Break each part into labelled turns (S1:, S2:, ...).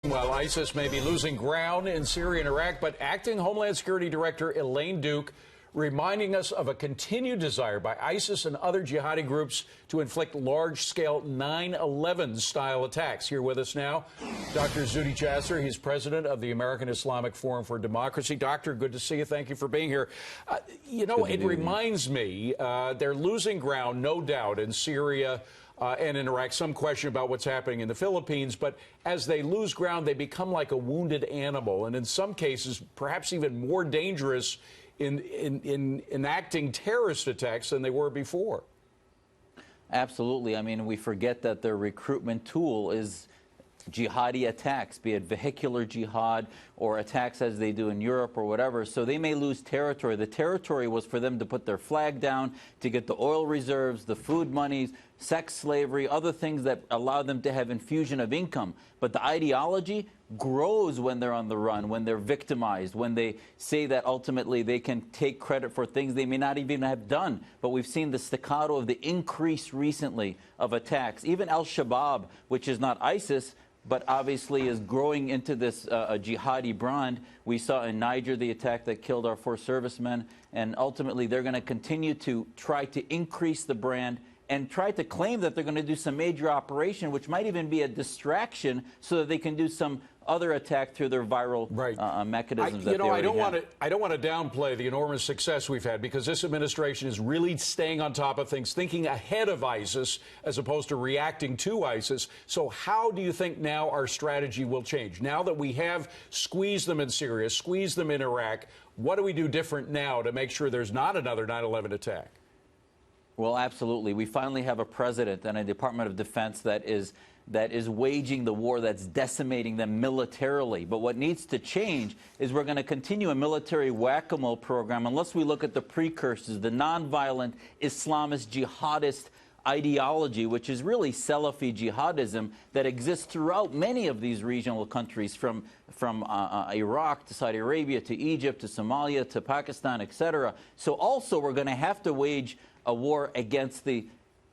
S1: While ISIS may be losing ground in Syria and Iraq, but acting Homeland Security Director Elaine Duke reminding us of a continued desire by ISIS and other jihadi groups to inflict large-scale 9/11-style attacks. Here with us now, Dr. Zuhdi Jasser. He's president of the American Islamic Forum for Democracy. Doctor, good to see you. Thank you for being here. It reminds me they're losing ground, no doubt, in Syria and in Iraq. Some question about what's happening in the Philippines, but as they lose ground, they become like a wounded animal, and in some cases, perhaps even more dangerous in enacting terrorist attacks than they were before.
S2: Absolutely. I mean, we forget that their recruitment tool is jihadi attacks, be it vehicular jihad or attacks as they do in Europe or whatever. So they may lose territory. The territory was for them to put their flag down, to get the oil reserves, the food monies, sex slavery, other things that allow them to have infusion of income. But the ideology grows when they're on the run, when they're victimized, when they say that ultimately they can take credit for things they may not even have done. But we've seen the staccato of the increase recently of attacks. Even al-Shabaab, which is not ISIS, but obviously is growing into this jihadi brand. We saw in Niger the attack that killed our 4 servicemen, and ultimately they're going to continue to try to increase the brand and try to claim that they're going to do some major operation, which might even be a distraction so that they can do some other attack through their viral mechanisms.
S1: I don't want to downplay the enormous success we've had, because this administration is really staying on top of things, thinking ahead of ISIS as opposed to reacting to ISIS. So how do you think now our strategy will change? Now that we have squeezed them in Syria, squeezed them in Iraq, what do we do different now to make sure there's not another 9/11 attack?
S2: Well, absolutely. We finally have a president and a Department of Defense that is waging the war, that's decimating them militarily. But what needs to change is we're going to continue a military whack-a-mole program unless we look at the precursors, the nonviolent Islamist jihadist ideology, which is really Salafi jihadism that exists throughout many of these regional countries, from Iraq to Saudi Arabia to Egypt to Somalia to Pakistan, etc. So also we're going to have to wage a war against the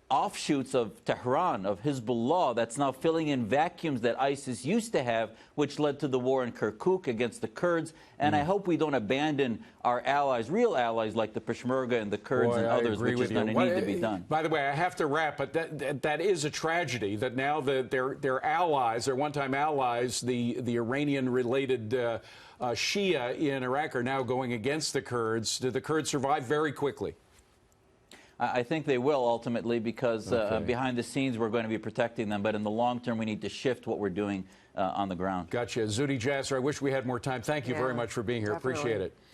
S2: offshoots of Tehran, of Hezbollah, that's now filling in vacuums that ISIS used to have, which led to the war in Kirkuk against the Kurds. And I hope we don't abandon our allies, real allies like the Peshmerga and the Kurds and others, which is going to need to be done.
S1: By the way, I have to wrap, but that is a tragedy that now their allies, their one-time allies, the Iranian-related Shia in Iraq, are now going against the Kurds. Did the Kurds survive very quickly?
S2: I think they will ultimately, because behind the scenes we're going to be protecting them, but in the long term we need to shift what we're doing on the ground.
S1: Gotcha. Zuhdi Jasser, I wish we had more time. Thank you very much for being here.
S3: Definitely.
S1: Appreciate it.